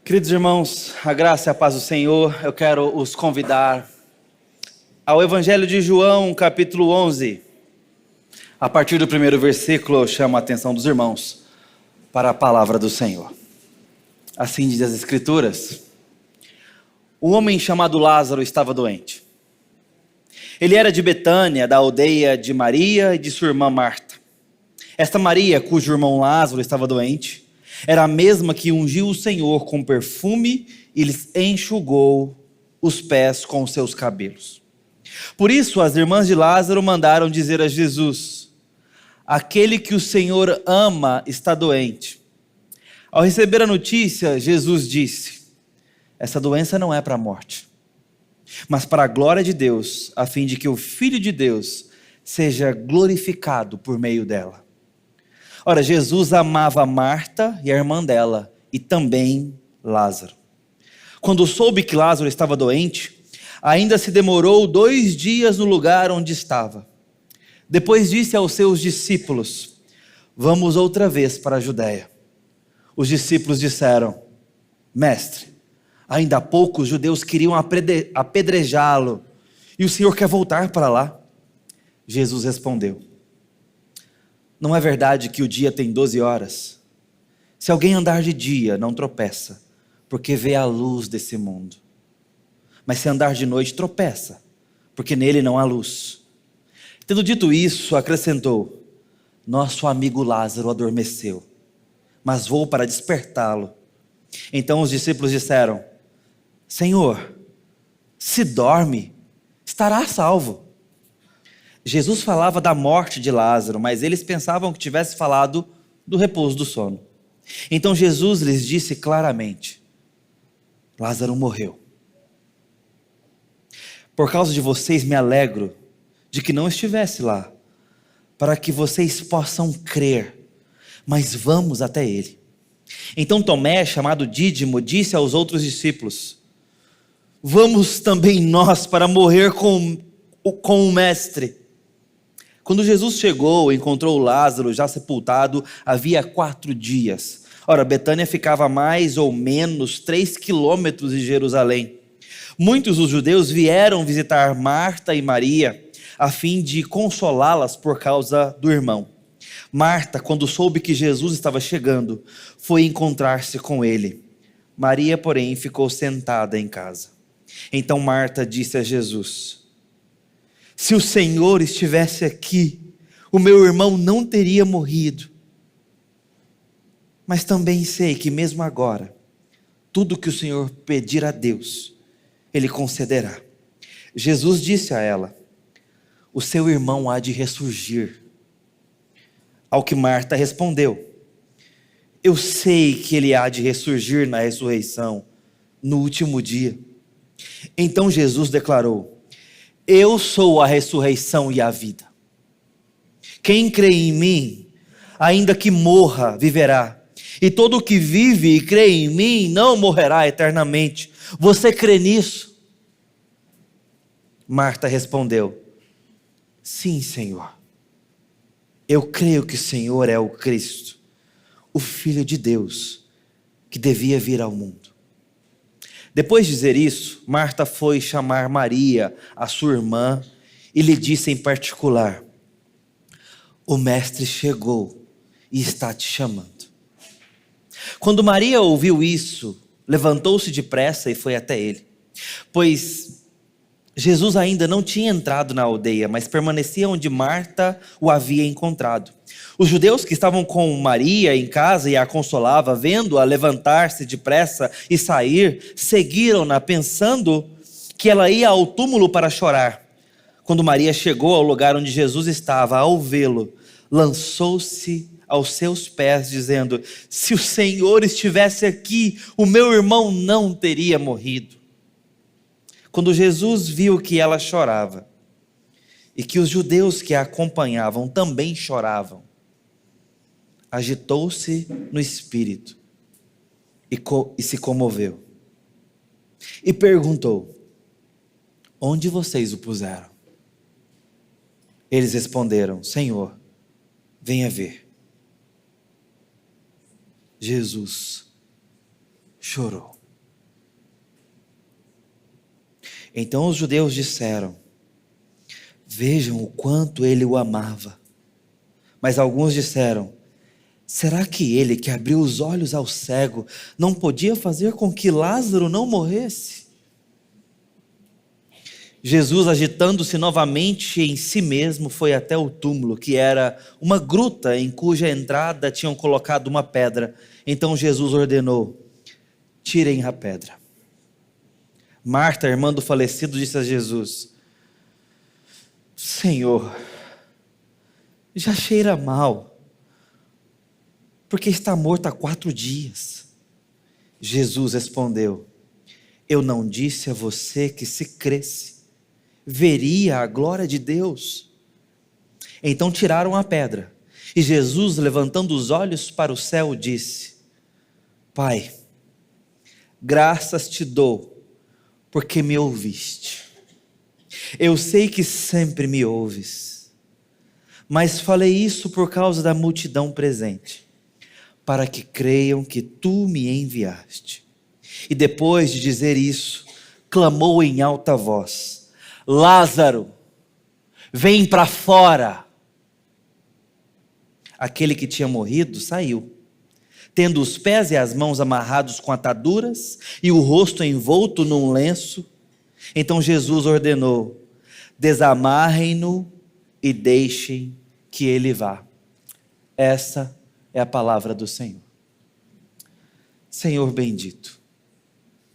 Queridos irmãos, a graça e a paz do Senhor, eu quero os convidar ao Evangelho de João, capítulo 11. A partir do primeiro versículo, eu chamo a atenção dos irmãos para a palavra do Senhor. Assim diz as Escrituras: um homem chamado Lázaro estava doente. Ele era de Betânia, da aldeia de Maria e de sua irmã Marta. Esta Maria, cujo irmão Lázaro estava doente, era a mesma que ungiu o Senhor com perfume e lhes enxugou os pés com os seus cabelos. Por isso, as irmãs de Lázaro mandaram dizer a Jesus: aquele que o Senhor ama está doente. Ao receber a notícia, Jesus disse: essa doença não é para a morte, mas para a glória de Deus, a fim de que o Filho de Deus seja glorificado por meio dela. Ora, Jesus amava Marta e a irmã dela, e também Lázaro. Quando soube que Lázaro estava doente, ainda se demorou 2 dias no lugar onde estava. Depois disse aos seus discípulos: vamos outra vez para a Judéia. Os discípulos disseram: mestre, ainda há pouco os judeus queriam apedrejá-lo, e o Senhor quer voltar para lá? Jesus respondeu: não é verdade que o dia tem 12 horas? Se alguém andar de dia, não tropeça, porque vê a luz desse mundo. Mas se andar de noite, tropeça, porque nele não há luz. Tendo dito isso, acrescentou: nosso amigo Lázaro adormeceu, mas vou para despertá-lo. Então os discípulos disseram: Senhor, se dorme, estará salvo. Jesus falava da morte de Lázaro, mas eles pensavam que tivesse falado do repouso do sono. Então Jesus lhes disse claramente: Lázaro morreu. Por causa de vocês me alegro de que não estivesse lá, para que vocês possam crer, mas vamos até ele. Então Tomé, chamado Dídimo, disse aos outros discípulos: vamos também nós para morrer com o mestre. Quando Jesus chegou, encontrou Lázaro já sepultado havia 4 dias. Ora, Betânia ficava a mais ou menos 3 quilômetros de Jerusalém. Muitos dos judeus vieram visitar Marta e Maria, a fim de consolá-las por causa do irmão. Marta, quando soube que Jesus estava chegando, foi encontrar-se com ele. Maria, porém, ficou sentada em casa. Então Marta disse a Jesus: se o Senhor estivesse aqui, o meu irmão não teria morrido. Mas também sei que mesmo agora, tudo que o Senhor pedir a Deus, Ele concederá. Jesus disse a ela: o seu irmão há de ressurgir. Ao que Marta respondeu: eu sei que ele há de ressurgir na ressurreição, no último dia. Então Jesus declarou: eu sou a ressurreição e a vida. Quem crê em mim, ainda que morra, viverá. E todo o que vive e crê em mim não morrerá eternamente. Você crê nisso? Marta respondeu: sim, Senhor. Eu creio que o Senhor é o Cristo, o Filho de Deus, que devia vir ao mundo. Depois de dizer isso, Marta foi chamar Maria, a sua irmã, e lhe disse em particular: o mestre chegou e está te chamando. Quando Maria ouviu isso, levantou-se depressa e foi até ele, pois Jesus ainda não tinha entrado na aldeia, mas permanecia onde Marta o havia encontrado. Os judeus que estavam com Maria em casa e a consolava, vendo-a levantar-se depressa e sair, seguiram-na pensando que ela ia ao túmulo para chorar. Quando Maria chegou ao lugar onde Jesus estava, ao vê-lo, lançou-se aos seus pés, dizendo: se o Senhor estivesse aqui, o meu irmão não teria morrido. Quando Jesus viu que ela chorava, e que os judeus que a acompanhavam também choravam, agitou-se no espírito e se comoveu. E perguntou: onde vocês o puseram? Eles responderam: Senhor, venha ver. Jesus chorou. Então os judeus disseram: vejam o quanto ele o amava. Mas alguns disseram: será que ele, que abriu os olhos ao cego, não podia fazer com que Lázaro não morresse? Jesus, agitando-se novamente em si mesmo, foi até o túmulo, que era uma gruta em cuja entrada tinham colocado uma pedra. Então Jesus ordenou: tirem a pedra. Marta, irmã do falecido, disse a Jesus: Senhor, já cheira mal, porque está morto há 4 dias. Jesus respondeu: eu não disse a você que, se cresce, veria a glória de Deus? Então tiraram a pedra. E Jesus, levantando os olhos para o céu, disse: Pai, graças te dou, porque me ouviste. Eu sei que sempre me ouves, mas falei isso por causa da multidão presente, para que creiam que tu me enviaste. E depois de dizer isso, clamou em alta voz: Lázaro, vem para fora. Aquele que tinha morrido saiu, tendo os pés e as mãos amarrados com ataduras e o rosto envolto num lenço. Então Jesus ordenou: desamarrem-no e deixem que ele vá. Essa é a palavra do Senhor. Senhor bendito,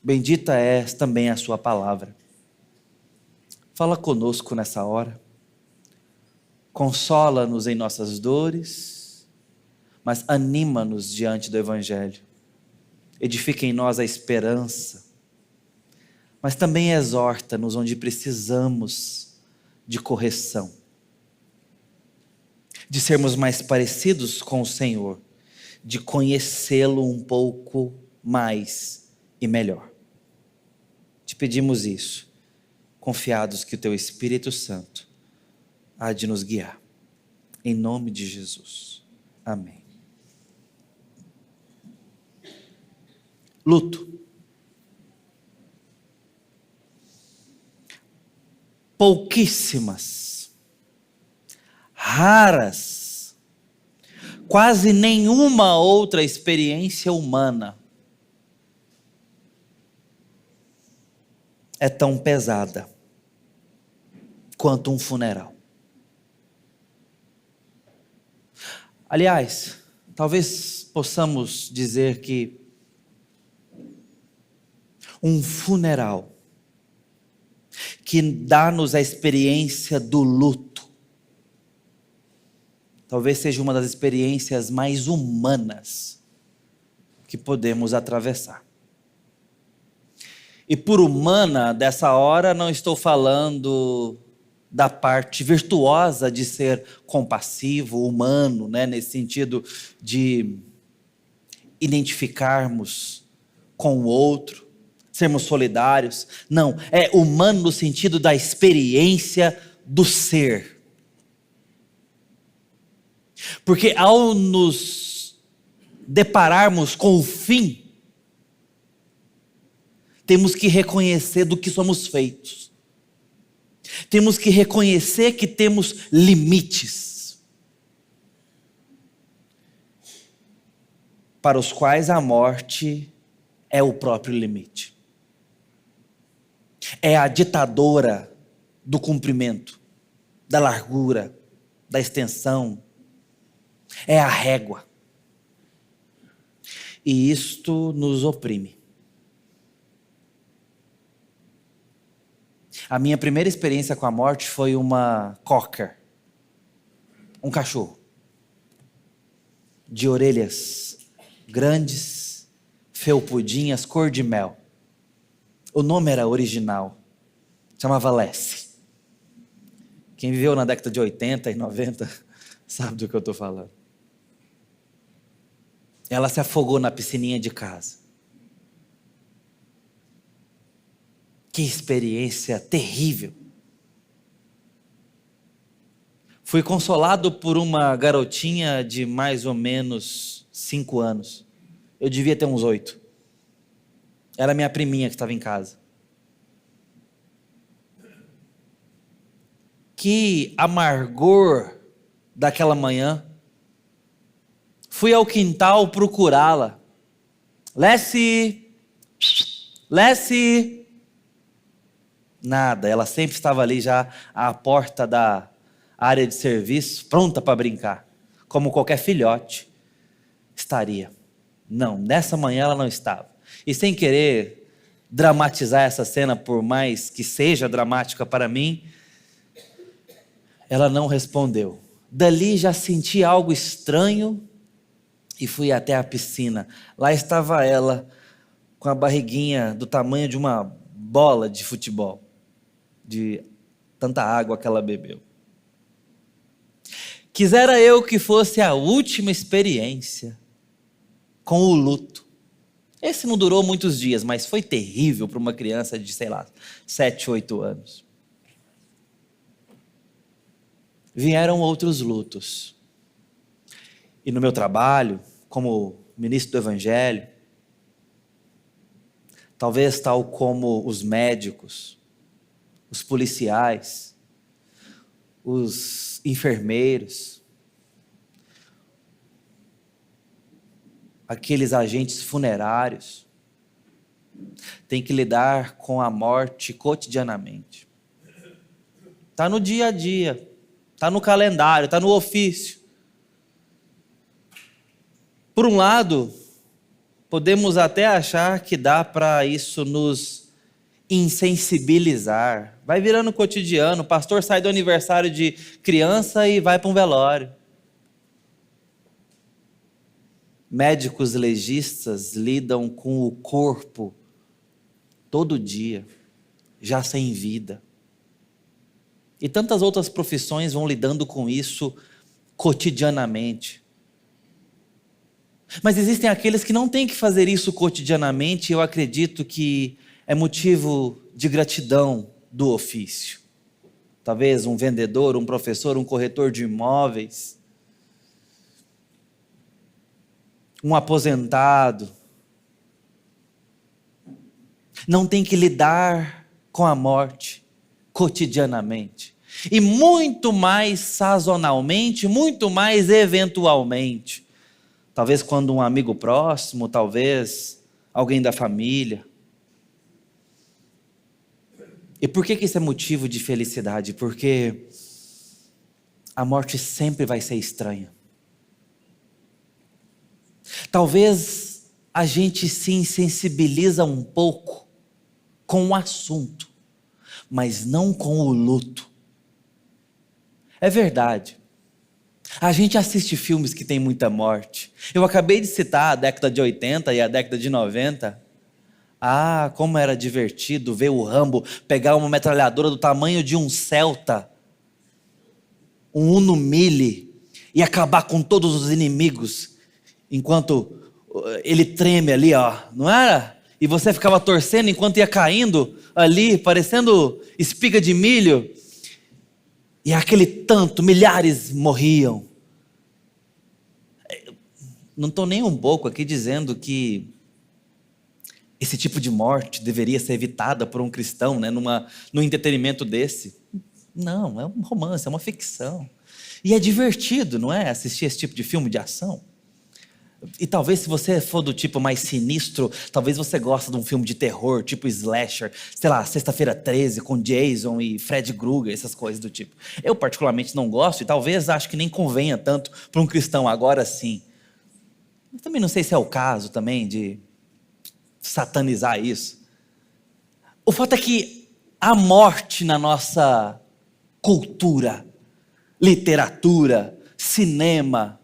bendita é também a sua palavra. Fala conosco nessa hora, consola-nos em nossas dores, mas anima-nos diante do Evangelho, edifica em nós a esperança, mas também exorta-nos onde precisamos de correção, de sermos mais parecidos com o Senhor, de conhecê-lo um pouco mais e melhor. Te pedimos isso, confiados que o teu Espírito Santo há de nos guiar. Em nome de Jesus. Amém. Luto. Pouquíssimas, raras, quase nenhuma outra experiência humana é tão pesada quanto um funeral. Aliás, talvez possamos dizer que um funeral que dá-nos a experiência do luto, talvez seja uma das experiências mais humanas que podemos atravessar. E por humana, dessa hora, não estou falando da parte virtuosa de ser compassivo, humano, né? Nesse sentido de identificarmos com o outro, sermos solidários. Não, é humano no sentido da experiência do ser. Porque ao nos depararmos com o fim, temos que reconhecer do que somos feitos. Temos que reconhecer que temos limites, para os quais a morte é o próprio limite. É a ditadora do comprimento, da largura, da extensão. É a régua. E isto nos oprime. A minha primeira experiência com a morte foi uma cocker, um cachorro, de orelhas grandes, felpudinhas, cor de mel. O nome era original, chamava Lessie. Quem viveu na década de 80 e 90 sabe do que eu estou falando. Ela se afogou na piscininha de casa. Que experiência terrível. Fui consolado por uma garotinha de mais ou menos 5 anos. Eu devia ter uns 8. Era minha priminha que estava em casa. Que amargor daquela manhã. Fui ao quintal procurá-la. Lessie, Lessie. Nada, ela sempre estava ali já à porta da área de serviço, pronta para brincar, como qualquer filhote estaria. Não, nessa manhã ela não estava. E sem querer dramatizar essa cena, por mais que seja dramática para mim, ela não respondeu. Dali já senti algo estranho e fui até a piscina. Lá estava ela, com a barriguinha do tamanho de uma bola de futebol, de tanta água que ela bebeu. Quisera eu que fosse a última experiência com o luto. Esse não durou muitos dias, mas foi terrível para uma criança de, 7, 8 anos. Vieram outros lutos. E no meu trabalho, como ministro do Evangelho, talvez tal como os médicos, os policiais, os enfermeiros, aqueles agentes funerários, têm que lidar com a morte cotidianamente. Está no dia a dia, está no calendário, está no ofício. Por um lado, podemos até achar que dá para isso nos insensibilizar. Vai virando cotidiano, o pastor sai do aniversário de criança e vai para um velório. Médicos legistas lidam com o corpo todo dia, já sem vida. E tantas outras profissões vão lidando com isso cotidianamente. Mas existem aqueles que não têm que fazer isso cotidianamente, e eu acredito que é motivo de gratidão do ofício. Talvez um vendedor, um professor, um corretor de imóveis, um aposentado, não tem que lidar com a morte cotidianamente. E muito mais sazonalmente, muito mais eventualmente. Talvez quando um amigo próximo, talvez alguém da família. E por que isso é motivo de felicidade? Porque a morte sempre vai ser estranha. Talvez a gente se insensibiliza um pouco com o assunto, mas não com o luto. É verdade. A gente assiste filmes que tem muita morte. Eu acabei de citar a década de 80 e a década de 90. Ah, como era divertido ver o Rambo pegar uma metralhadora do tamanho de um Celta, um Uno Mille, e acabar com todos os inimigos, enquanto ele treme ali, ó, não era? E você ficava torcendo enquanto ia caindo ali, parecendo espiga de milho, e aquele tanto, milhares morriam. Não estou nem um pouco aqui dizendo que esse tipo de morte deveria ser evitada por um cristão, né, num entretenimento desse. Não, é um romance, é uma ficção. E é divertido, não é? Assistir esse tipo de filme de ação. E talvez se você for do tipo mais sinistro, talvez você goste de um filme de terror, tipo slasher, sei lá, Sexta-feira 13, com Jason e Fred Krueger, essas coisas do tipo. Eu particularmente não gosto e talvez acho que nem convenha tanto para um cristão agora sim. Eu também não sei se é o caso também de satanizar isso. O fato é que a morte na nossa cultura, literatura, cinema,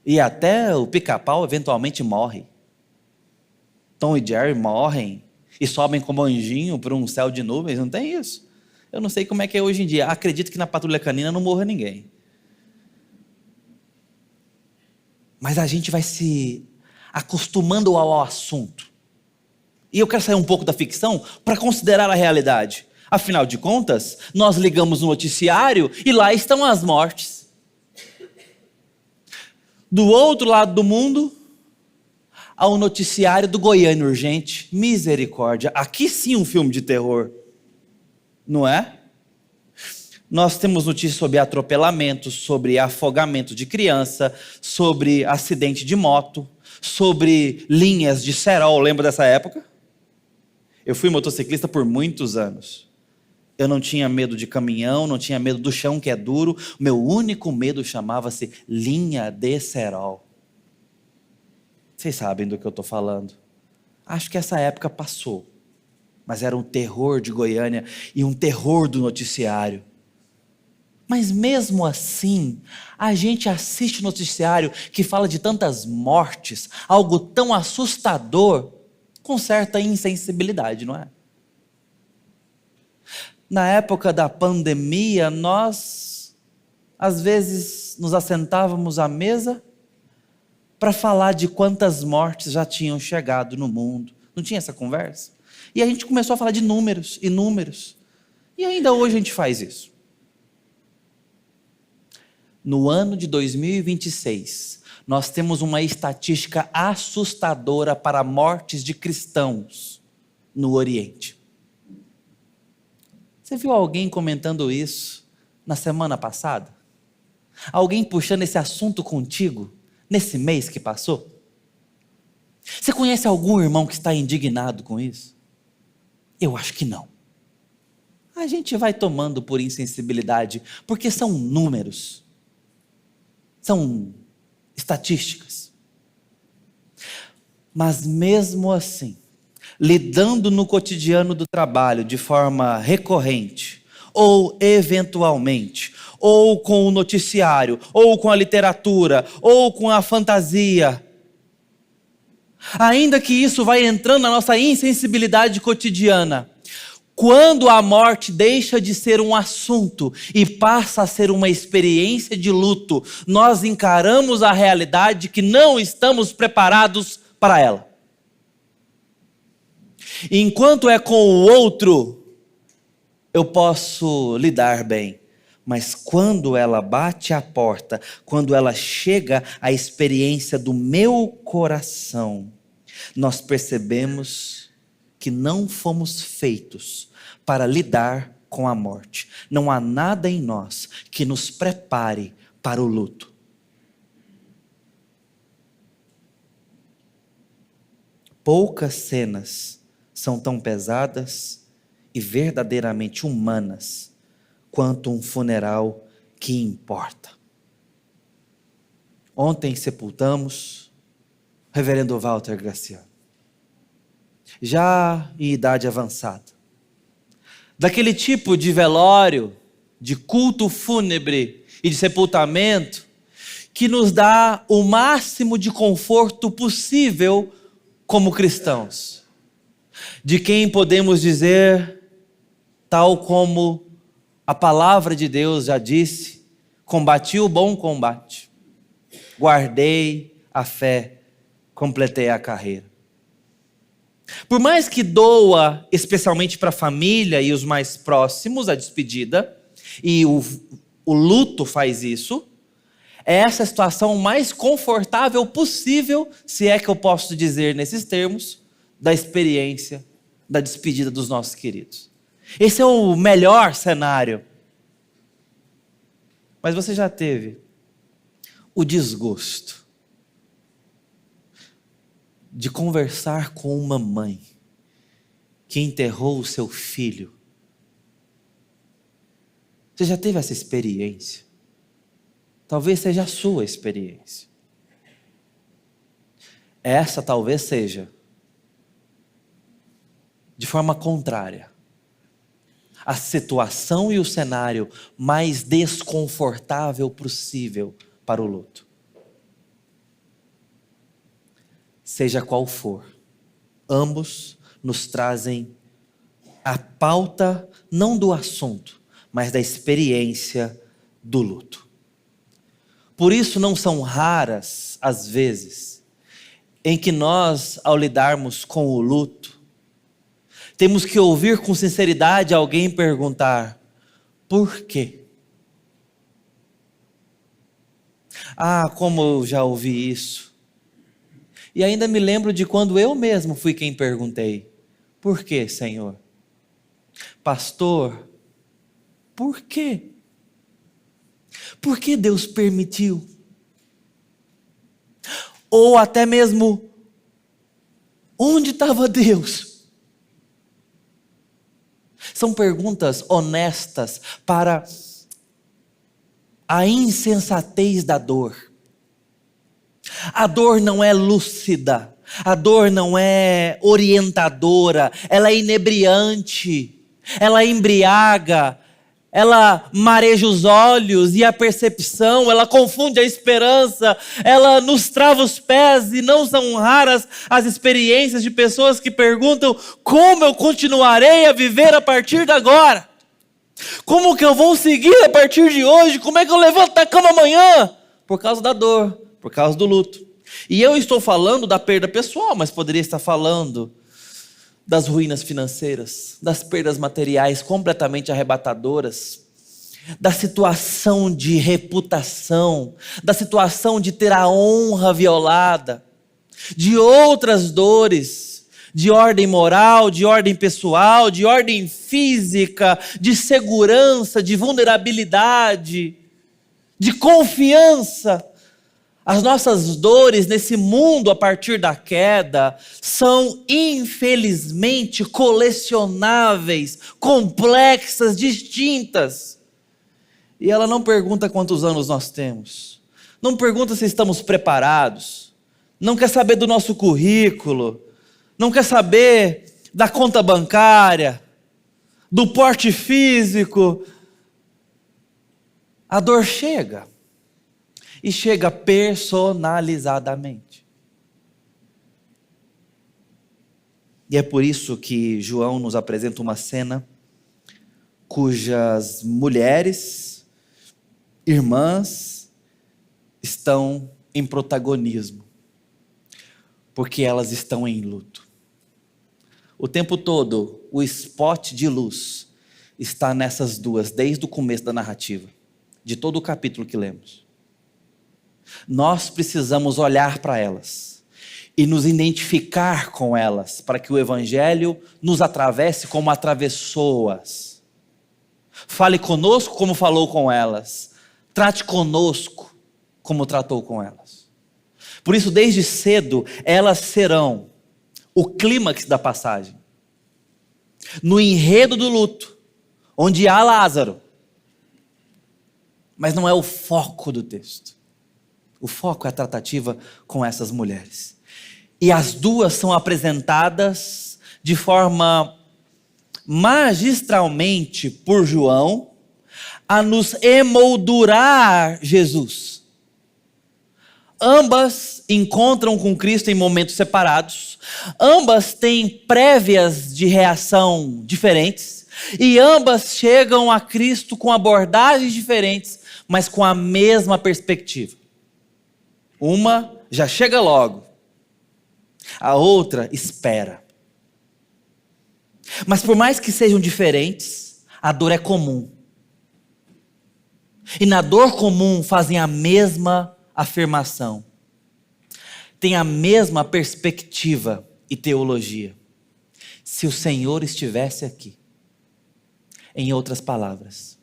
e até o Pica-Pau eventualmente morre. Tom e Jerry morrem e sobem como anjinho para um céu de nuvens, não tem isso? Eu não sei como é que é hoje em dia. Acredito que na Patrulha Canina não morra ninguém. Mas a gente vai se acostumando ao assunto. E eu quero sair um pouco da ficção para considerar a realidade. Afinal de contas, nós ligamos no noticiário e lá estão as mortes. Do outro lado do mundo, ao noticiário do Goiânia Urgente. Misericórdia, aqui sim um filme de terror, não é? Nós temos notícias sobre atropelamento, sobre afogamento de criança, sobre acidente de moto, sobre linhas de cerol. Lembra dessa época? Eu fui motociclista por muitos anos. Eu não tinha medo de caminhão, não tinha medo do chão que é duro. O meu único medo chamava-se linha de cerol. Vocês sabem do que eu estou falando. Acho que essa época passou. Mas era um terror de Goiânia e um terror do noticiário. Mas mesmo assim, a gente assiste noticiário que fala de tantas mortes, algo tão assustador, com certa insensibilidade, não é? Na época da pandemia, nós, às vezes, nos assentávamos à mesa para falar de quantas mortes já tinham chegado no mundo. Não tinha essa conversa? E a gente começou a falar de números e números. E ainda hoje a gente faz isso. No ano de 2026, nós temos uma estatística assustadora para mortes de cristãos no Oriente. Você viu alguém comentando isso na semana passada? Alguém puxando esse assunto contigo nesse mês que passou? Você conhece algum irmão que está indignado com isso? Eu acho que não. A gente vai tomando por insensibilidade, porque são números, são estatísticas. Mas mesmo assim, lidando no cotidiano do trabalho de forma recorrente, ou eventualmente, ou com o noticiário, ou com a literatura, ou com a fantasia, ainda que isso vai entrando na nossa insensibilidade cotidiana, quando a morte deixa de ser um assunto e passa a ser uma experiência de luto, nós encaramos a realidade que não estamos preparados para ela. Enquanto é com o outro, eu posso lidar bem. Mas quando ela bate à porta, quando ela chega à experiência do meu coração, nós percebemos que não fomos feitos para lidar com a morte. Não há nada em nós que nos prepare para o luto. Poucas cenas são tão pesadas e verdadeiramente humanas quanto um funeral que importa. Ontem sepultamos o reverendo Walter Graciano, já em idade avançada. Daquele tipo de velório, de culto fúnebre e de sepultamento, que nos dá o máximo de conforto possível como cristãos. De quem podemos dizer, tal como a palavra de Deus já disse, combati o bom combate, guardei a fé, completei a carreira. Por mais que doa, especialmente para a família e os mais próximos, a despedida, e o luto faz isso, é essa a situação mais confortável possível, se é que eu posso dizer nesses termos, da experiência da despedida dos nossos queridos. Esse é o melhor cenário. Mas você já teve o desgosto de conversar com uma mãe que enterrou o seu filho? Você já teve essa experiência? Talvez seja a sua experiência. Essa talvez seja, de forma contrária, a situação e o cenário mais desconfortável possível para o luto. Seja qual for, ambos nos trazem a pauta não do assunto, mas da experiência do luto. Por isso não são raras as vezes em que nós, ao lidarmos com o luto, temos que ouvir com sinceridade alguém perguntar: por quê? Ah, como eu já ouvi isso. E ainda me lembro de quando eu mesmo fui quem perguntei: por que, Senhor? Pastor, por quê? Por que Deus permitiu? Ou até mesmo, onde estava Deus? São perguntas honestas para a insensatez da dor. A dor não é lúcida, a dor não é orientadora, ela é inebriante, ela embriaga, ela mareja os olhos e a percepção, ela confunde a esperança, ela nos trava os pés, e não são raras as experiências de pessoas que perguntam: como eu continuarei a viver a partir de agora? Como que eu vou seguir a partir de hoje? Como é que eu levanto da cama amanhã? Por causa da dor, por causa do luto. E eu estou falando da perda pessoal, mas poderia estar falando das ruínas financeiras, das perdas materiais completamente arrebatadoras, da situação de reputação, da situação de ter a honra violada, de outras dores, de ordem moral, de ordem pessoal, de ordem física, de segurança, de vulnerabilidade, de confiança. As nossas dores nesse mundo a partir da queda são infelizmente colecionáveis, complexas, distintas. E ela não pergunta quantos anos nós temos, não pergunta se estamos preparados, não quer saber do nosso currículo, não quer saber da conta bancária, do porte físico. A dor chega. E chega personalizadamente. E é por isso que João nos apresenta uma cena cujas mulheres, irmãs, estão em protagonismo, porque elas estão em luto. O tempo todo, o spot de luz está nessas duas, desde o começo da narrativa, de todo o capítulo que lemos. Nós precisamos olhar para elas e nos identificar com elas, para que o Evangelho nos atravesse como atravessou-as. Fale conosco como falou com elas. Trate conosco como tratou com elas. Por isso, desde cedo, elas serão o clímax da passagem. No enredo do luto, onde há Lázaro. Mas não é o foco do texto. O foco é a tratativa com essas mulheres. E as duas são apresentadas de forma magistralmente por João a nos emoldurar Jesus. Ambas encontram com Cristo em momentos separados, ambas têm prévias de reação diferentes, e ambas chegam a Cristo com abordagens diferentes, mas com a mesma perspectiva. Uma já chega logo, a outra espera. Mas por mais que sejam diferentes, a dor é comum. E na dor comum fazem a mesma afirmação. Tem a mesma perspectiva e teologia. Se o Senhor estivesse aqui. Em outras palavras,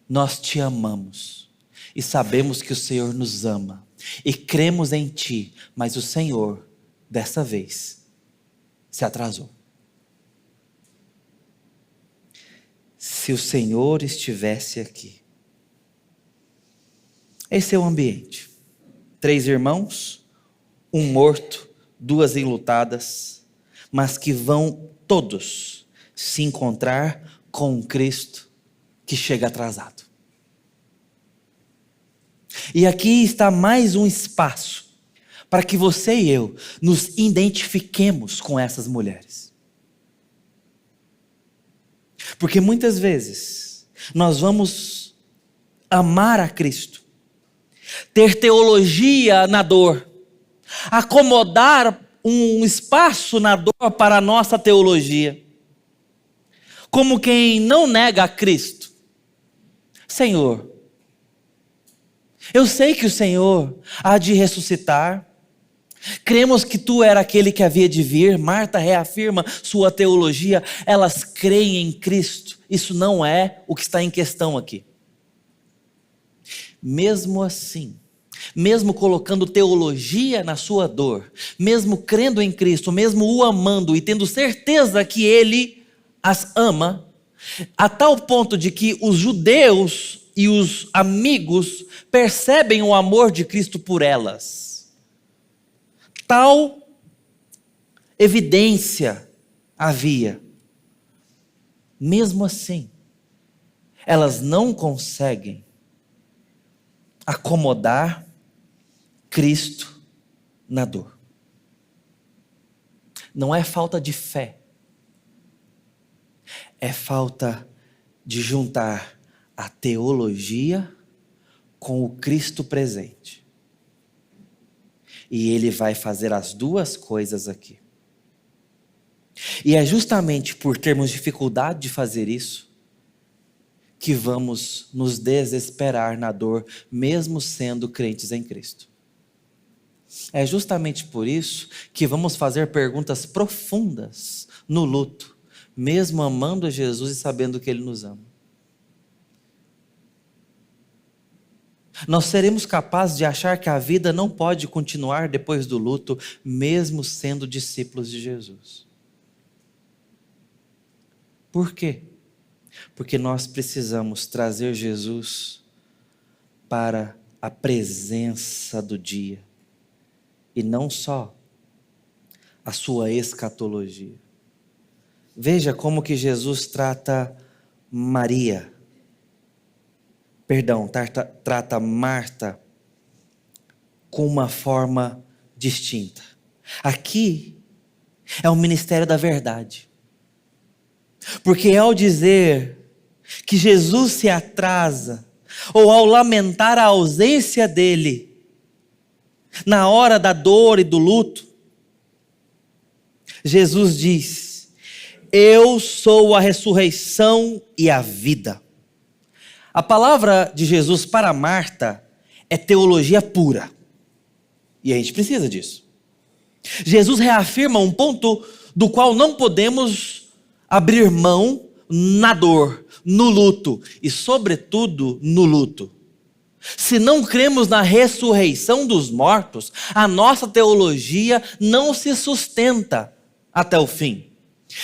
nós te amamos. E sabemos que o Senhor nos ama. E cremos em Ti. Mas o Senhor, dessa vez, se atrasou. Se o Senhor estivesse aqui. Esse é o ambiente. 3 irmãos, um morto, 2 enlutadas, mas que vão todos se encontrar com um Cristo que chega atrasado. E aqui está mais um espaço para que você e eu nos identifiquemos com essas mulheres. Porque muitas vezes nós vamos amar a Cristo, ter teologia na dor, acomodar um espaço na dor para a nossa teologia, como quem não nega a Cristo. Senhor, Eu sei que o Senhor há de ressuscitar. Cremos que tu era aquele que havia de vir. Marta reafirma sua teologia. Elas creem em Cristo. Isso não é o que está em questão aqui. Mesmo assim, mesmo colocando teologia na sua dor, mesmo crendo em Cristo, mesmo o amando e tendo certeza que Ele as ama, a tal ponto de que os judeus e os amigos percebem o amor de Cristo por elas. Tal evidência havia. Mesmo assim, elas não conseguem acomodar Cristo na dor. Não é falta de fé, é falta de juntar a teologia com o Cristo presente. E Ele vai fazer as duas coisas aqui. E é justamente por termos dificuldade de fazer isso, que vamos nos desesperar na dor, mesmo sendo crentes em Cristo. É justamente por isso que vamos fazer perguntas profundas no luto, mesmo amando a Jesus e sabendo que Ele nos ama. Nós seremos capazes de achar que a vida não pode continuar depois do luto, mesmo sendo discípulos de Jesus. Por quê? Porque nós precisamos trazer Jesus para a presença do dia, e não só a sua escatologia. Veja como que Jesus trata trata Marta com uma forma distinta. Aqui é o ministério da verdade. Porque ao dizer que Jesus se atrasa, ou ao lamentar a ausência dele, na hora da dor e do luto, Jesus diz: eu sou a ressurreição e a vida. A palavra de Jesus para Marta é teologia pura. E a gente precisa disso. Jesus reafirma um ponto do qual não podemos abrir mão na dor, no luto e, sobretudo, no luto. Se não cremos na ressurreição dos mortos, a nossa teologia não se sustenta até o fim.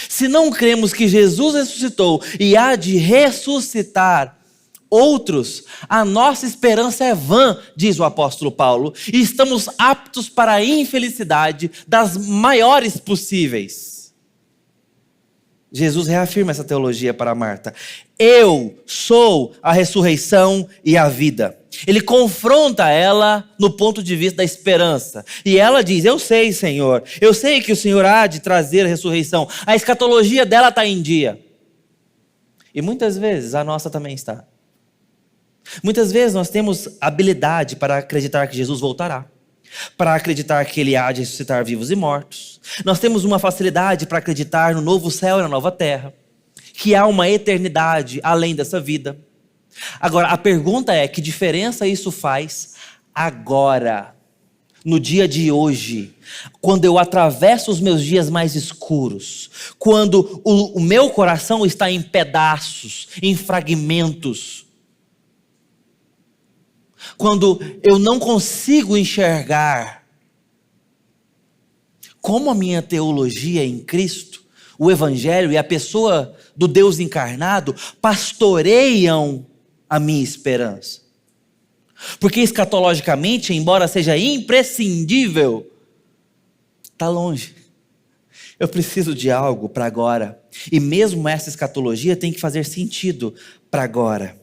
Se não cremos que Jesus ressuscitou e há de ressuscitar outros, a nossa esperança é vã, diz o apóstolo Paulo, e estamos aptos para a infelicidade das maiores possíveis. Jesus reafirma essa teologia para Marta. Eu sou a ressurreição e a vida. Ele confronta ela no ponto de vista da esperança. E ela diz: eu sei, Senhor. Eu sei que o Senhor há de trazer a ressurreição. A escatologia dela está em dia. E muitas vezes a nossa também está. Muitas vezes nós temos habilidade para acreditar que Jesus voltará, para acreditar que Ele há de ressuscitar vivos e mortos. Nós temos uma facilidade para acreditar no novo céu e na nova terra, que há uma eternidade além dessa vida. Agora, a pergunta é: que diferença isso faz agora, no dia de hoje, quando eu atravesso os meus dias mais escuros, quando o meu coração está em pedaços, em fragmentos, quando eu não consigo enxergar como a minha teologia em Cristo, o Evangelho e a pessoa do Deus encarnado pastoreiam a minha esperança. Porque escatologicamente, embora seja imprescindível, está longe. Eu preciso de algo para agora. E mesmo essa escatologia tem que fazer sentido para agora.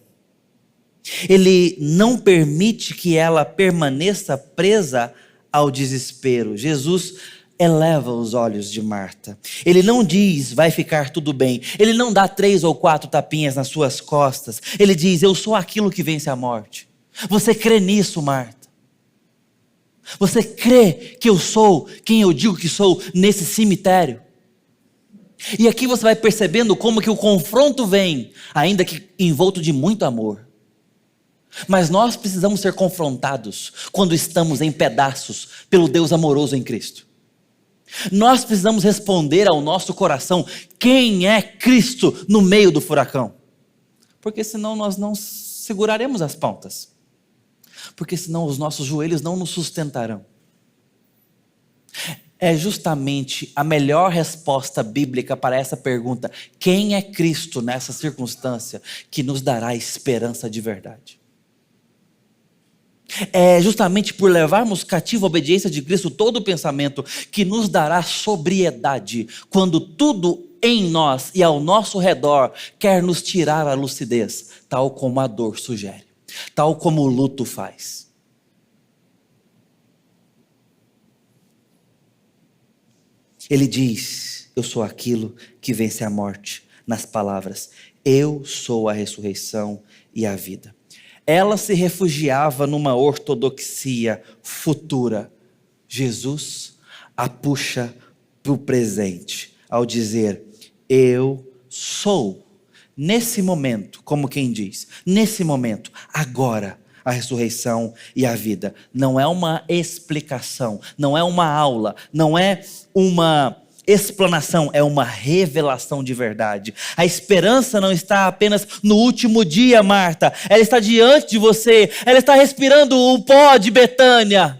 Ele não permite que ela permaneça presa ao desespero. Jesus eleva os olhos de Marta. Ele não diz: vai ficar tudo bem. Ele não dá 3 ou 4 tapinhas nas suas costas. Ele diz: eu sou aquilo que vence a morte. Você crê nisso, Marta? Você crê que eu sou quem eu digo que sou nesse cemitério? E aqui você vai percebendo como que o confronto vem, ainda que envolto de muito amor. Mas nós precisamos ser confrontados quando estamos em pedaços pelo Deus amoroso em Cristo. Nós precisamos responder ao nosso coração: quem é Cristo no meio do furacão? Porque senão nós não seguraremos as pontas. Porque senão os nossos joelhos não nos sustentarão. É justamente a melhor resposta bíblica para essa pergunta: quem é Cristo nessa circunstância, que nos dará esperança de verdade. É justamente por levarmos cativo a obediência de Cristo todo o pensamento, que nos dará sobriedade quando tudo em nós e ao nosso redor quer nos tirar a lucidez, tal como a dor sugere, tal como o luto faz. Ele diz: eu sou aquilo que vence a morte, nas palavras: eu sou a ressurreição e a vida. Ela se refugiava numa ortodoxia futura. Jesus a puxa para o presente, ao dizer: eu sou. Nesse momento, como quem diz, nesse momento, agora, a ressurreição e a vida. Não é uma explicação, não é uma aula, não é uma explanação, é uma revelação de verdade. A esperança não está apenas no último dia, Marta, ela está diante de você, ela está respirando o pó de Betânia,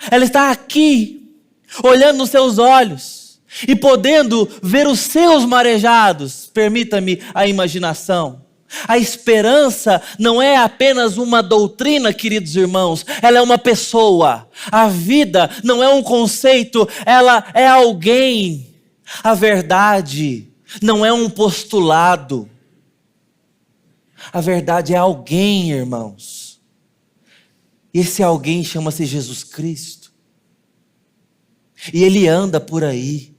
ela está aqui, olhando nos seus olhos e podendo ver os seus marejados. Permita-me a imaginação. A esperança não é apenas uma doutrina, queridos irmãos, ela é uma pessoa. A vida não é um conceito, ela é alguém. A verdade não é um postulado. A verdade é alguém, irmãos. Esse alguém chama-se Jesus Cristo. E ele anda por aí.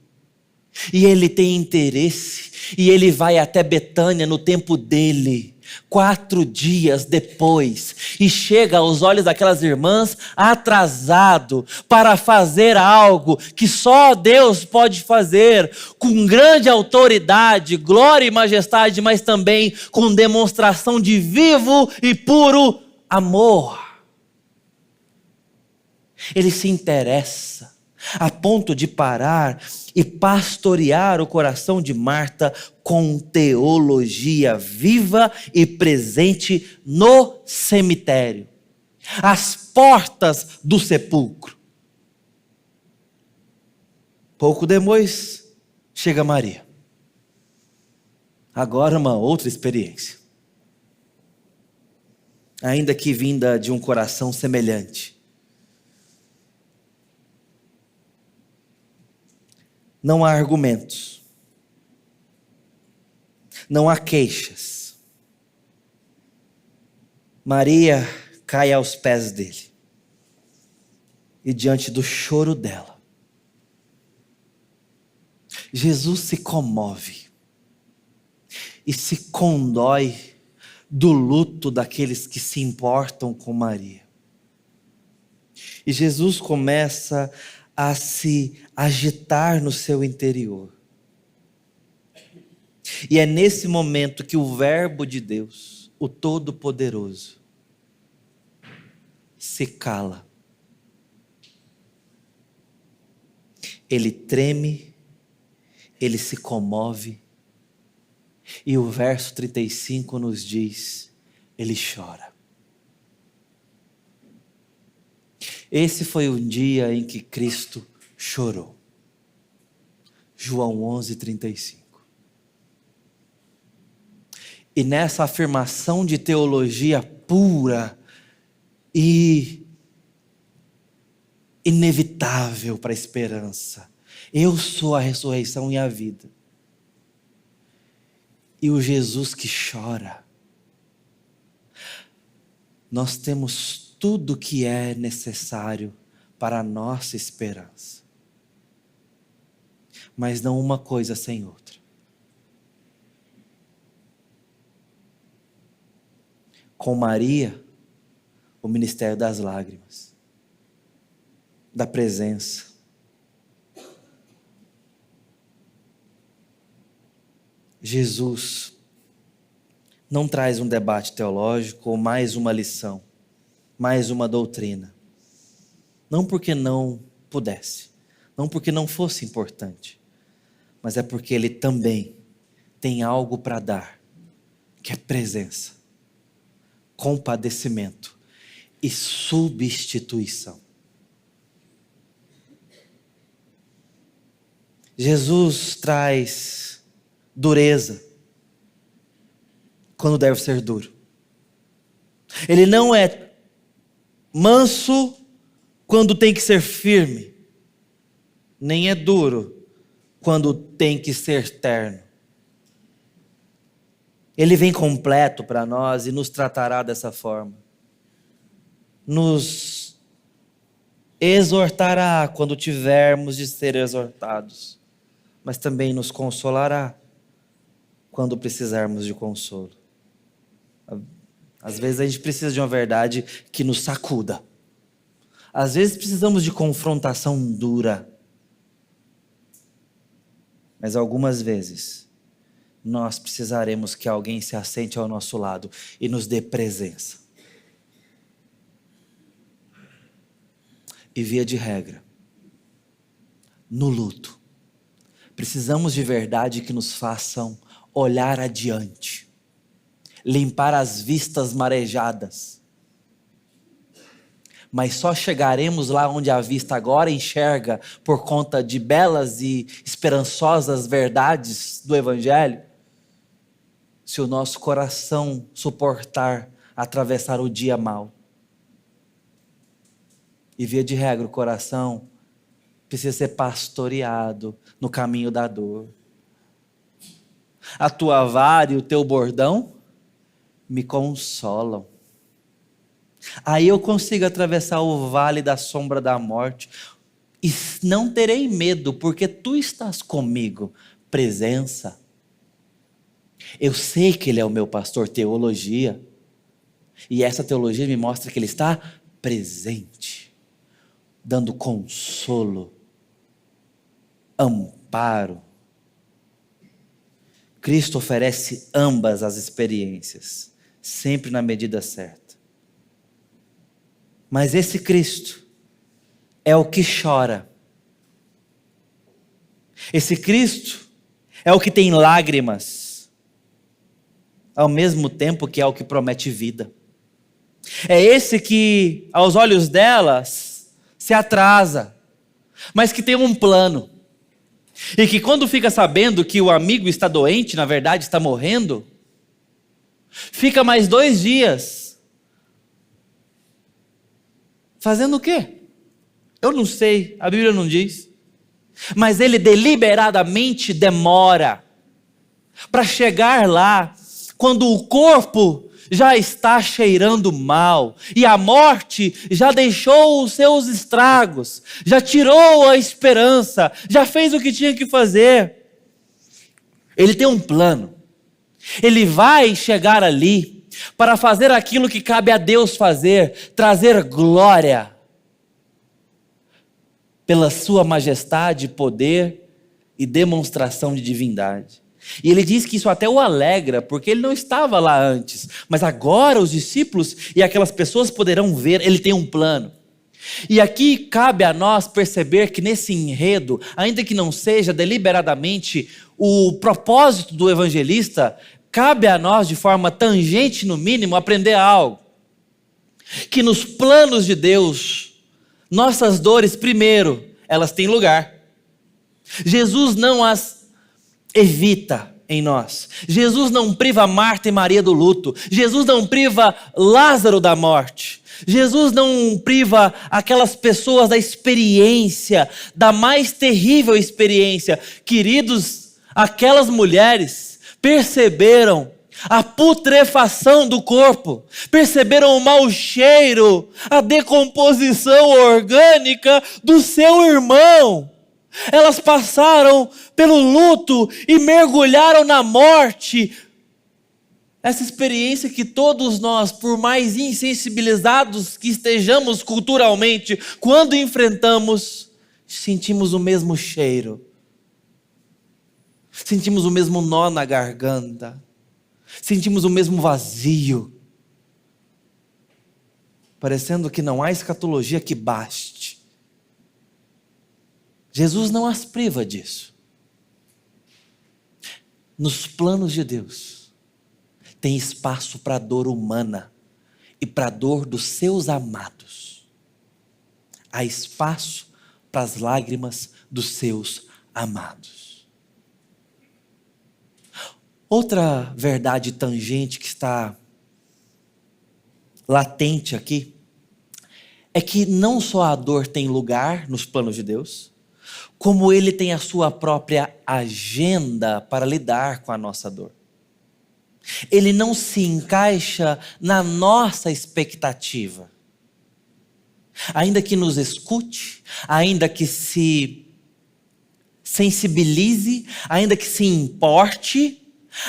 E ele tem interesse. E ele vai até Betânia no tempo dele, 4 dias depois, e chega aos olhos daquelas irmãs atrasado para fazer algo que só Deus pode fazer, com grande autoridade, glória e majestade, mas também com demonstração de vivo e puro amor. Ele se interessa a ponto de parar e pastorear o coração de Marta com teologia viva e presente no cemitério, às portas do sepulcro. Pouco depois, chega Maria. Agora uma outra experiência, ainda que vinda de um coração semelhante. Não há argumentos, não há queixas. Maria cai aos pés dele, e diante do choro dela, Jesus se comove e se condói do luto daqueles que se importam com Maria. E Jesus começa a se agitar no seu interior. E é nesse momento que o Verbo de Deus, o Todo-Poderoso, se cala. Ele treme, ele se comove, e o verso 35 nos diz: ele chora. Esse foi o dia em que Cristo chorou. João 11:35. E nessa afirmação de teologia pura e inevitável para a esperança, eu sou a ressurreição e a vida. E o Jesus que chora, nós temos tudo que é necessário para a nossa esperança. Mas não uma coisa sem outra. Com Maria, o ministério das lágrimas, da presença. Jesus não traz um debate teológico ou mais uma lição, mais uma doutrina. Não porque não pudesse, não porque não fosse importante, mas é porque ele também tem algo para dar, que é presença, compadecimento e substituição. Jesus traz dureza quando deve ser duro. Ele não é manso quando tem que ser firme, nem é duro quando tem que ser terno. Ele vem completo para nós e nos tratará dessa forma. Nos exortará quando tivermos de ser exortados, mas também nos consolará quando precisarmos de consolo. Às vezes a gente precisa de uma verdade que nos sacuda. Às vezes precisamos de confrontação dura. Mas algumas vezes nós precisaremos que alguém se assente ao nosso lado e nos dê presença. E via de regra, no luto, precisamos de verdade que nos façam olhar adiante, limpar as vistas marejadas. Mas só chegaremos lá onde a vista agora enxerga por conta de belas e esperançosas verdades do Evangelho, se o nosso coração suportar atravessar o dia mau. E via de regra, o coração precisa ser pastoreado no caminho da dor. A tua vara e o teu bordão me consolam. Aí eu consigo atravessar o vale da sombra da morte e não terei medo, porque tu estás comigo. Presença. Eu sei que ele é o meu pastor, teologia. E essa teologia me mostra que ele está presente, dando consolo, amparo. Cristo oferece ambas as experiências, sempre na medida certa. Mas esse Cristo é o que chora. Esse Cristo é o que tem lágrimas, ao mesmo tempo que é o que promete vida. É esse que, aos olhos delas, se atrasa, mas que tem um plano. E que quando fica sabendo que o amigo está doente, na verdade está morrendo, fica mais 2 dias. Fazendo o quê? Eu não sei, a Bíblia não diz. Mas ele deliberadamente demora para chegar lá, quando o corpo já está cheirando mal, e a morte já deixou os seus estragos, já tirou a esperança, já fez o que tinha que fazer. Ele tem um plano. Ele vai chegar ali para fazer aquilo que cabe a Deus fazer, trazer glória pela sua majestade, poder e demonstração de divindade. E ele diz que isso até o alegra, porque ele não estava lá antes, mas agora os discípulos e aquelas pessoas poderão ver, ele tem um plano. E aqui cabe a nós perceber que nesse enredo, ainda que não seja deliberadamente o propósito do evangelista, cabe a nós, de forma tangente no mínimo, aprender algo. Que nos planos de Deus, nossas dores, primeiro, elas têm lugar. Jesus não as evita em nós. Jesus não priva Marta e Maria do luto. Jesus não priva Lázaro da morte. Jesus não priva aquelas pessoas da experiência, da mais terrível experiência. Queridos, aquelas mulheres perceberam a putrefação do corpo, perceberam o mau cheiro, a decomposição orgânica do seu irmão. Elas passaram pelo luto e mergulharam na morte. Essa experiência que todos nós, por mais insensibilizados que estejamos culturalmente, quando enfrentamos, sentimos o mesmo cheiro. Sentimos o mesmo nó na garganta. Sentimos o mesmo vazio, parecendo que não há escatologia que baste. Jesus não as priva disso. Nos planos de Deus, tem espaço para a dor humana e para a dor dos seus amados. Há espaço para as lágrimas dos seus amados. Outra verdade tangente que está latente aqui é que não só a dor tem lugar nos planos de Deus, como Ele tem a sua própria agenda para lidar com a nossa dor. Ele não se encaixa na nossa expectativa. Ainda que nos escute, ainda que se sensibilize, ainda que se importe,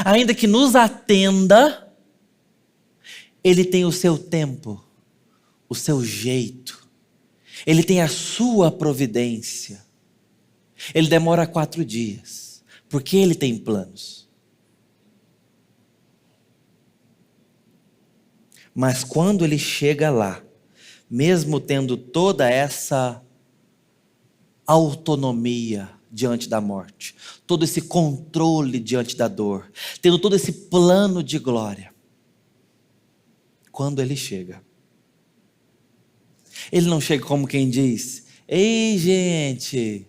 ainda que nos atenda, Ele tem o seu tempo, o seu jeito, Ele tem a sua providência. Ele demora 4 dias, porque Ele tem planos. Mas quando Ele chega lá, mesmo tendo toda essa autonomia diante da morte, todo esse controle diante da dor, tendo todo esse plano de glória, quando Ele chega, Ele não chega como quem diz: ei gente,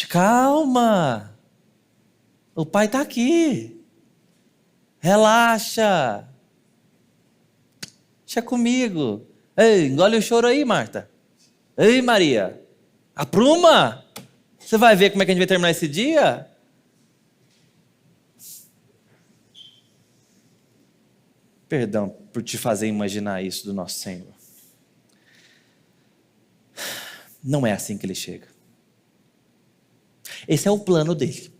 calma, o Pai está aqui, relaxa, deixa comigo. Ei, engole o choro aí, Marta. Ei, Maria, apruma. Você vai ver como é que a gente vai terminar esse dia? Perdão por te fazer imaginar isso do nosso Senhor. Não é assim que Ele chega. Esse é o plano dele.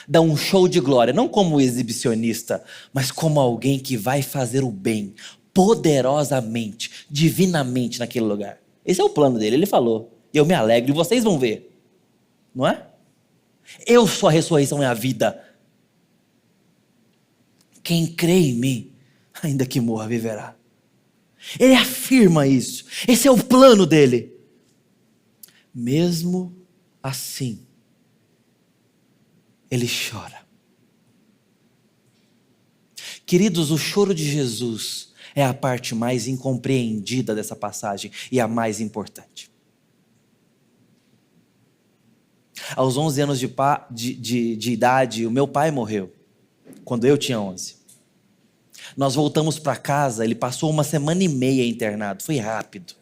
Dá um show de glória, não como exibicionista, mas como alguém que vai fazer o bem, poderosamente, divinamente naquele lugar. Esse é o plano dele, Ele falou. E eu me alegro, e vocês vão ver. Não é? Eu sou a ressurreição e a vida. Quem crê em mim, ainda que morra, viverá. Ele afirma isso. Esse é o plano dele. Mesmo assim, Ele chora. Queridos, o choro de Jesus é a parte mais incompreendida dessa passagem e a mais importante. Aos 11 anos de idade, o meu pai morreu, quando eu tinha 11. Nós voltamos para casa, ele passou 1,5 internado, foi rápido.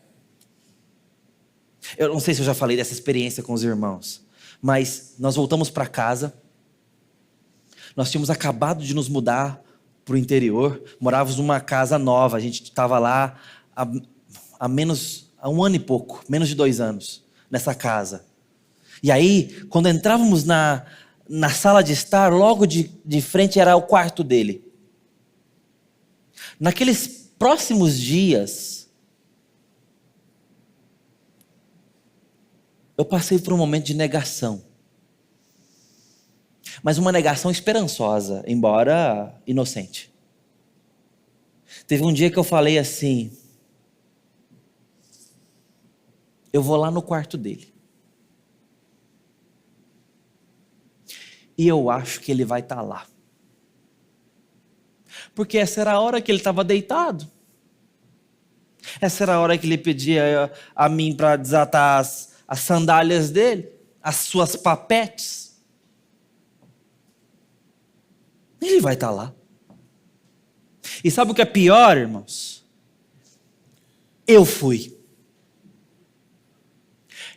Eu não sei se eu já falei dessa experiência com os irmãos, mas nós voltamos para casa, nós tínhamos acabado de nos mudar para o interior, morávamos numa casa nova, a gente estava lá há 1 ano e pouco, menos de 2 anos, nessa casa. E aí, quando entrávamos na sala de estar, logo de frente era o quarto dele. Naqueles próximos dias, eu passei por um momento de negação. Mas uma negação esperançosa, embora inocente. Teve um dia que eu falei assim: eu vou lá no quarto dele. E eu acho que ele vai estar lá. Porque essa era a hora que ele estava deitado. Essa era a hora que ele pedia a mim para desatar as sandálias dele, as suas papetes. Ele vai estar lá. E sabe o que é pior, irmãos? Eu fui.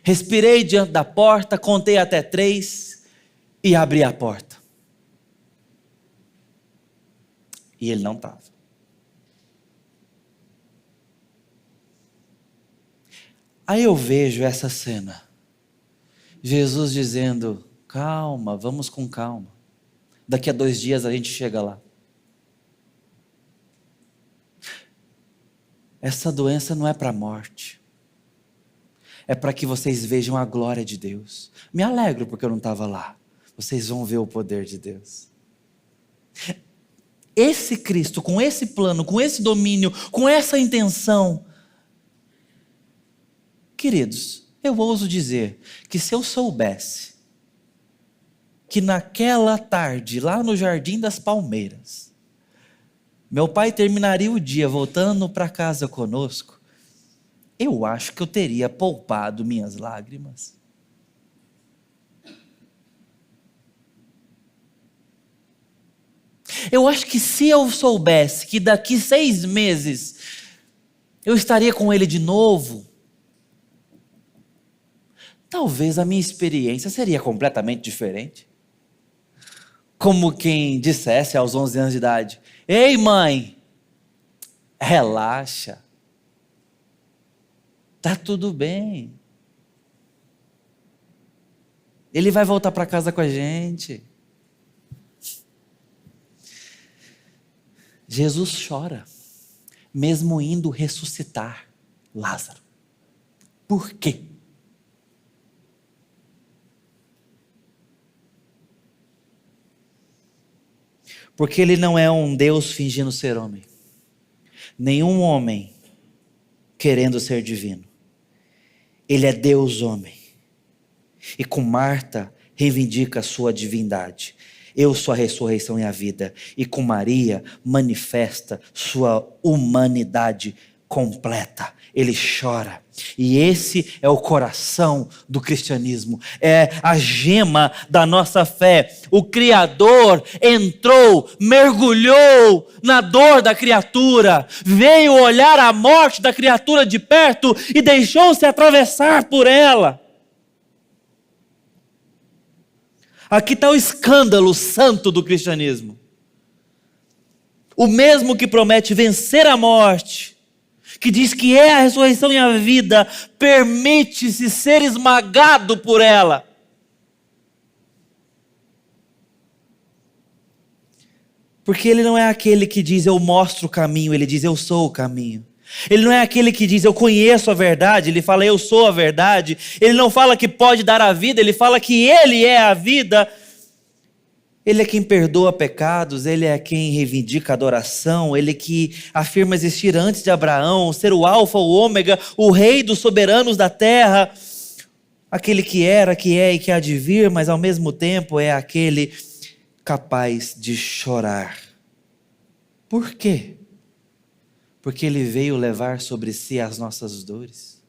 Respirei diante da porta, contei até 3 e abri a porta. E ele não estava. Aí eu vejo essa cena. Jesus dizendo: calma, vamos com calma. Daqui a 2 dias a gente chega lá. Essa doença não é para a morte. É para que vocês vejam a glória de Deus. Me alegro porque eu não estava lá. Vocês vão ver o poder de Deus. Esse Cristo, com esse plano, com esse domínio, com essa intenção, queridos, eu ouso dizer que se eu soubesse que naquela tarde, lá no Jardim das Palmeiras, meu pai terminaria o dia voltando para casa conosco, eu acho que eu teria poupado minhas lágrimas. Eu acho que se eu soubesse que daqui 6 meses eu estaria com ele de novo, talvez a minha experiência seria completamente diferente. Como quem dissesse aos 11 anos de idade: ei mãe, relaxa, tá tudo bem, ele vai voltar para casa com a gente. Jesus chora, mesmo indo ressuscitar Lázaro. Por quê? Porque ele não é um Deus fingindo ser homem, nenhum homem querendo ser divino. Ele é Deus homem. E com Marta reivindica a sua divindade. Eu sou a ressurreição e a vida. E com Maria manifesta sua humanidade completa. Ele chora. E esse é o coração do cristianismo. É a gema da nossa fé. O Criador entrou, mergulhou na dor da criatura, veio olhar a morte da criatura de perto e deixou-se atravessar por ela. Aqui está o escândalo santo do cristianismo. O mesmo que promete vencer a morte, que diz que é a ressurreição e a vida, permite-se ser esmagado por ela. Porque ele não é aquele que diz eu mostro o caminho, ele diz eu sou o caminho. Ele não é aquele que diz eu conheço a verdade, ele fala eu sou a verdade. Ele não fala que pode dar a vida, ele fala que ele é a vida. Ele é quem perdoa pecados, ele é quem reivindica a adoração, ele que afirma existir antes de Abraão, ser o alfa, o ômega, o rei dos soberanos da terra, aquele que era, que é e que há de vir, mas ao mesmo tempo é aquele capaz de chorar. Por quê? Porque ele veio levar sobre si as nossas dores,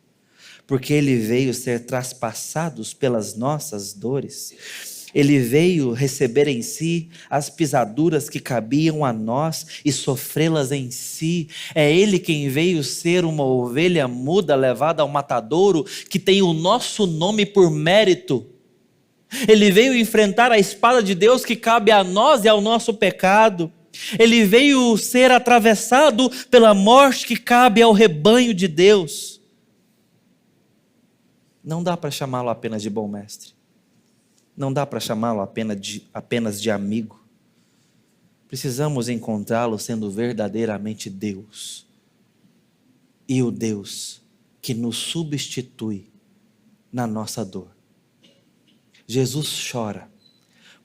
porque ele veio ser traspassado pelas nossas dores. Ele veio receber em si as pisaduras que cabiam a nós e sofrê-las em si. É Ele quem veio ser uma ovelha muda levada ao matadouro, que tem o nosso nome por mérito. Ele veio enfrentar a espada de Deus que cabe a nós e ao nosso pecado. Ele veio ser atravessado pela morte que cabe ao rebanho de Deus. Não dá para chamá-lo apenas de bom mestre. Não dá para chamá-lo apenas de amigo. Precisamos encontrá-lo sendo verdadeiramente Deus. E o Deus que nos substitui na nossa dor. Jesus chora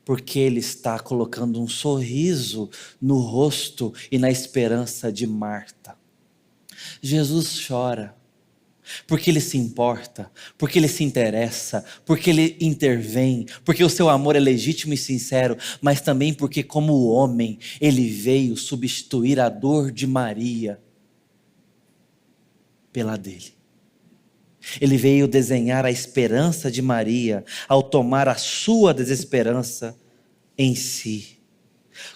porque Ele está colocando um sorriso no rosto e na esperança de Marta. Jesus chora porque Ele se importa, porque Ele se interessa, porque Ele intervém, porque o seu amor é legítimo e sincero, mas também porque como homem, Ele veio substituir a dor de Maria pela dele. Ele veio desenhar a esperança de Maria ao tomar a sua desesperança em si.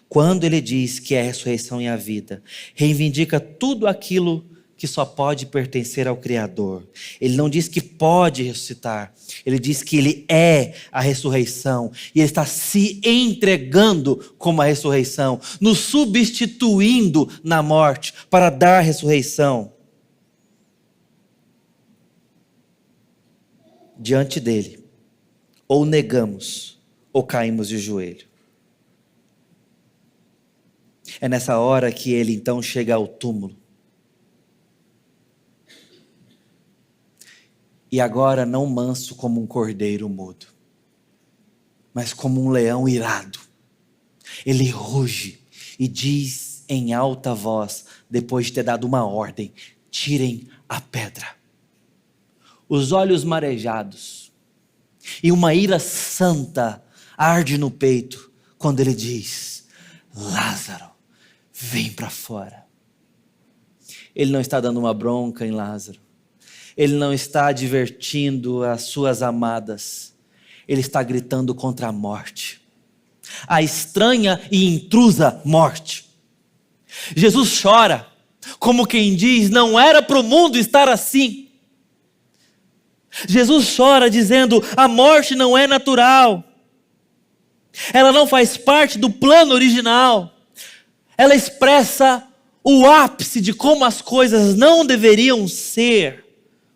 Quando Ele diz que é a ressurreição e a vida, reivindica tudo aquilo que só pode pertencer ao Criador. Ele não diz que pode ressuscitar, Ele diz que Ele é a ressurreição, e Ele está se entregando como a ressurreição, nos substituindo na morte, para dar a ressurreição. Diante dEle, ou negamos, ou caímos de joelho. É nessa hora que Ele então chega ao túmulo. E agora não manso como um cordeiro mudo, mas como um leão irado. Ele ruge e diz em alta voz, depois de ter dado uma ordem: tirem a pedra. Os olhos marejados e uma ira santa arde no peito quando ele diz: Lázaro, vem para fora. Ele não está dando uma bronca em Lázaro. Ele não está advertindo as suas amadas. Ele está gritando contra a morte. A estranha e intrusa morte. Jesus chora, como quem diz: não era para o mundo estar assim. Jesus chora dizendo: a morte não é natural. Ela não faz parte do plano original. Ela expressa o ápice de como as coisas não deveriam ser.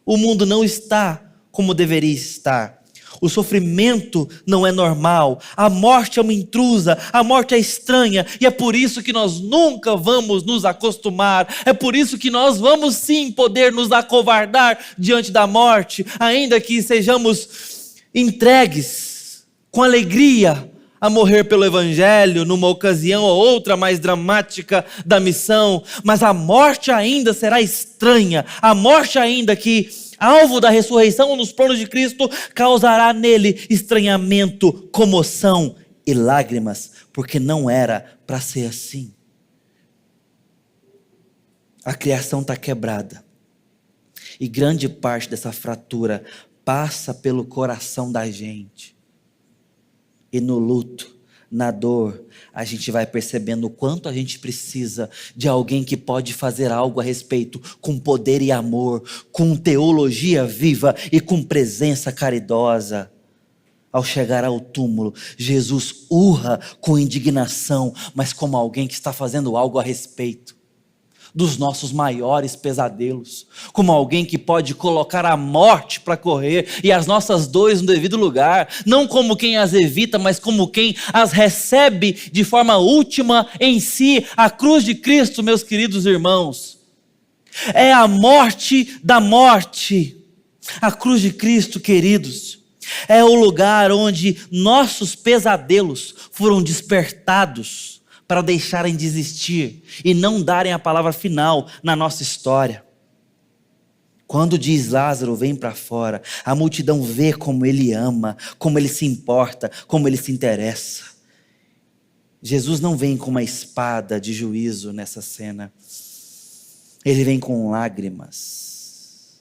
O mundo não está como deveria estar. O sofrimento não é normal. A morte é uma intrusa. A morte é estranha. E é por isso que nós nunca vamos nos acostumar. É por isso que nós vamos sim poder nos acovardar diante da morte. Ainda que sejamos entregues com alegria a morrer pelo Evangelho, numa ocasião ou outra mais dramática da missão, mas a morte ainda será estranha, a morte ainda que, alvo da ressurreição nos planos de Cristo, causará nele estranhamento, comoção e lágrimas, porque não era para ser assim. A criação está quebrada, e grande parte dessa fratura passa pelo coração da gente. E no luto, na dor, a gente vai percebendo o quanto a gente precisa de alguém que pode fazer algo a respeito, com poder e amor, com teologia viva e com presença caridosa. Ao chegar ao túmulo, Jesus urra com indignação, mas como alguém que está fazendo algo a respeito dos nossos maiores pesadelos, como alguém que pode colocar a morte para correr e as nossas dores no devido lugar, não como quem as evita, mas como quem as recebe de forma última em si. A cruz de Cristo, meus queridos irmãos, é a morte da morte. A cruz de Cristo, queridos, é o lugar onde nossos pesadelos foram despertados para deixarem de existir e não darem a palavra final na nossa história. Quando diz Lázaro, vem para fora, a multidão vê como ele ama, como ele se importa, como ele se interessa. Jesus não vem com uma espada de juízo nessa cena. Ele vem com lágrimas.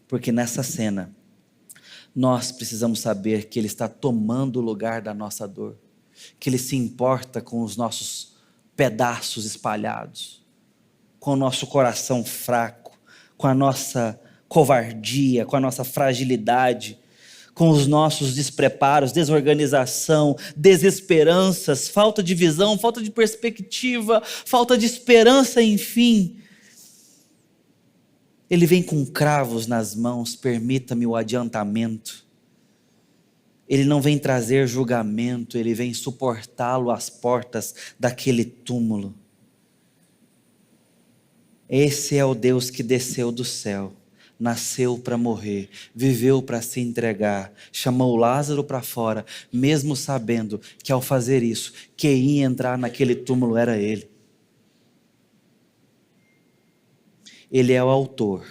Porque nessa cena, nós precisamos saber que ele está tomando o lugar da nossa dor. Que ele se importa com os nossos pedaços espalhados, com o nosso coração fraco, com a nossa covardia, com a nossa fragilidade, com os nossos despreparos, desorganização, desesperanças, falta de visão, falta de perspectiva, falta de esperança, enfim. Ele vem com cravos nas mãos, permita-me o adiantamento. Ele não vem trazer julgamento, ele vem suportá-lo às portas daquele túmulo. Esse é o Deus que desceu do céu, nasceu para morrer, viveu para se entregar, chamou Lázaro para fora, mesmo sabendo que ao fazer isso, quem ia entrar naquele túmulo era ele. Ele é o autor,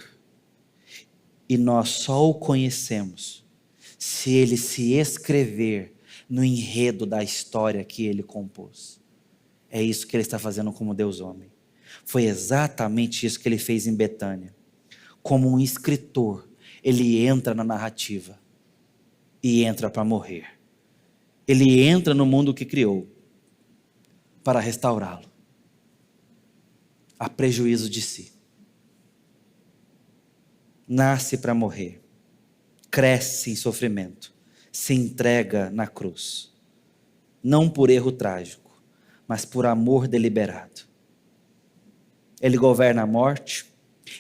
e nós só o conhecemos se ele se escrever no enredo da história que ele compôs. É isso que ele está fazendo como Deus homem. Foi exatamente isso que ele fez em Betânia. Como um escritor, ele entra na narrativa e entra para morrer. Ele entra no mundo que criou para restaurá-lo, a prejuízo de si. Nasce para morrer. Cresce em sofrimento, se entrega na cruz, não por erro trágico, mas por amor deliberado. Ele governa a morte,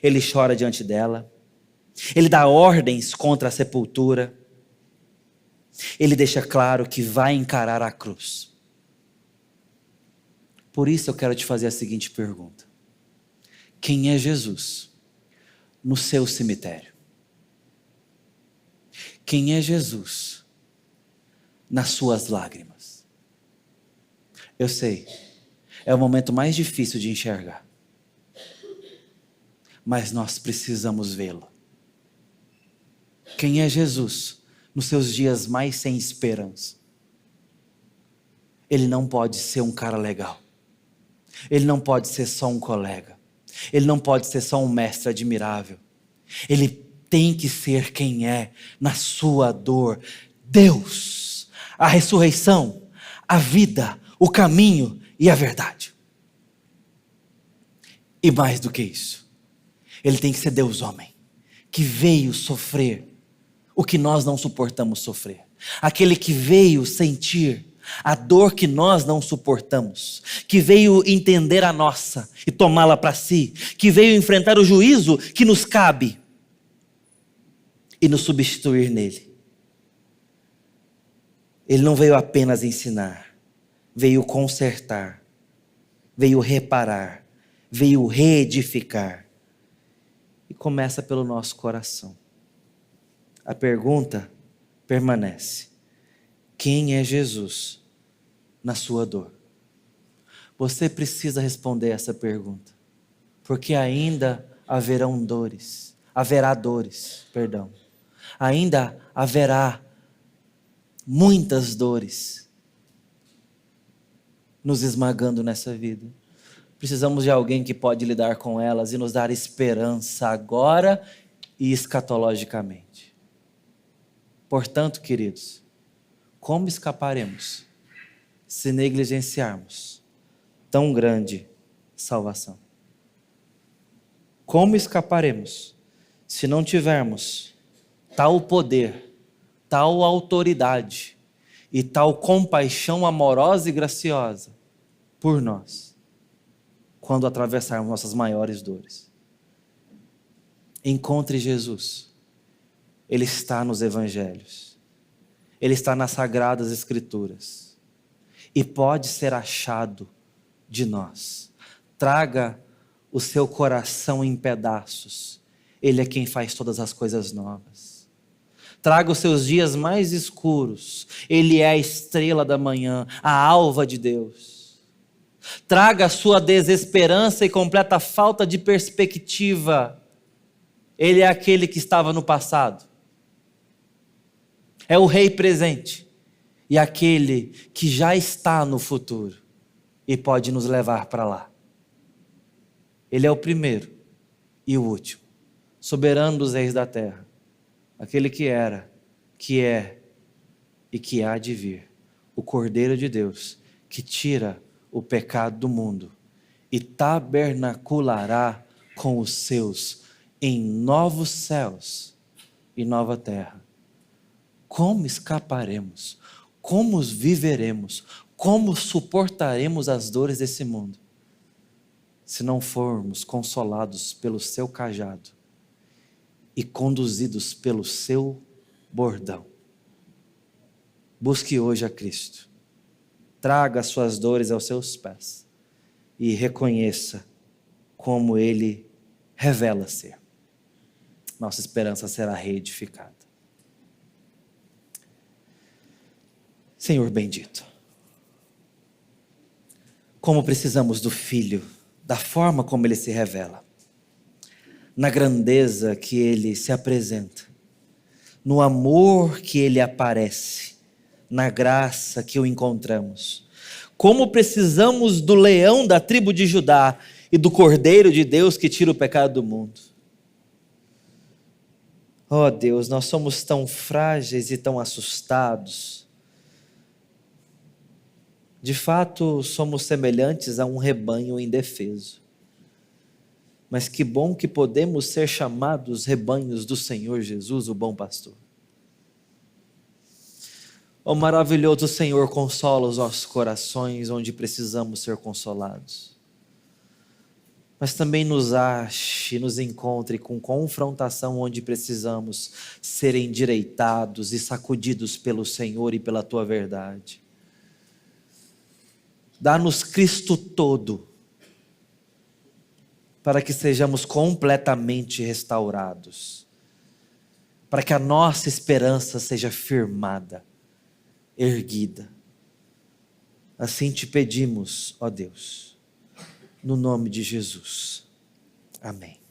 ele chora diante dela, ele dá ordens contra a sepultura, ele deixa claro que vai encarar a cruz. Por isso eu quero te fazer a seguinte pergunta: quem é Jesus no seu cemitério? Quem é Jesus nas suas lágrimas? Eu sei, é o momento mais difícil de enxergar, mas nós precisamos vê-lo. Quem é Jesus nos seus dias mais sem esperança? Ele não pode ser um cara legal. Ele não pode ser só um colega. Ele não pode ser só um mestre admirável. Ele tem que ser quem é na sua dor. Deus, a ressurreição, a vida, o caminho e a verdade. E mais do que isso, ele tem que ser Deus homem, que veio sofrer o que nós não suportamos sofrer. Aquele que veio sentir a dor que nós não suportamos, que veio entender a nossa e tomá-la para si, que veio enfrentar o juízo que nos cabe e nos substituir nele. Ele não veio apenas ensinar, veio consertar, veio reparar, veio reedificar. E começa pelo nosso coração. A pergunta permanece: quem é Jesus na sua dor? Você precisa responder essa pergunta, porque ainda haverá dores, ainda haverá muitas dores nos esmagando nessa vida. Precisamos de alguém que pode lidar com elas e nos dar esperança agora e escatologicamente. Portanto, queridos, como escaparemos se negligenciarmos tão grande salvação? Como escaparemos se não tivermos tal poder, tal autoridade e tal compaixão amorosa e graciosa por nós, quando atravessarmos nossas maiores dores? Encontre Jesus. Ele está nos evangelhos. Ele está nas sagradas escrituras. E pode ser achado de nós. Traga o seu coração em pedaços. Ele é quem faz todas as coisas novas. Traga os seus dias mais escuros. Ele é a estrela da manhã, a alva de Deus. Traga a sua desesperança e completa falta de perspectiva. Ele é aquele que estava no passado. É o rei presente e aquele que já está no futuro e pode nos levar para lá. Ele é o primeiro e o último, soberano dos reis da terra, aquele que era, que é e que há de vir, o Cordeiro de Deus, que tira o pecado do mundo e tabernaculará com os seus em novos céus e nova terra. Como escaparemos? Como viveremos? Como suportaremos as dores desse mundo, se não formos consolados pelo seu cajado e conduzidos pelo seu bordão? Busque hoje a Cristo. Traga as suas dores aos seus pés e reconheça como Ele revela ser. Nossa esperança será reedificada. Senhor bendito, como precisamos do Filho, da forma como Ele se revela, na grandeza que Ele se apresenta, no amor que Ele aparece, na graça que o encontramos. Como precisamos do leão da tribo de Judá e do Cordeiro de Deus que tira o pecado do mundo. Oh Deus, nós somos tão frágeis e tão assustados. De fato, somos semelhantes a um rebanho indefeso. Mas que bom que podemos ser chamados rebanhos do Senhor Jesus, o bom pastor. O maravilhoso Senhor consola os nossos corações onde precisamos ser consolados. Mas também nos ache, nos encontre com confrontação onde precisamos ser endireitados e sacudidos pelo Senhor e pela Tua verdade. Dá-nos Cristo todo, para que sejamos completamente restaurados, para que a nossa esperança seja firmada, erguida. Assim te pedimos, ó Deus, no nome de Jesus. Amém.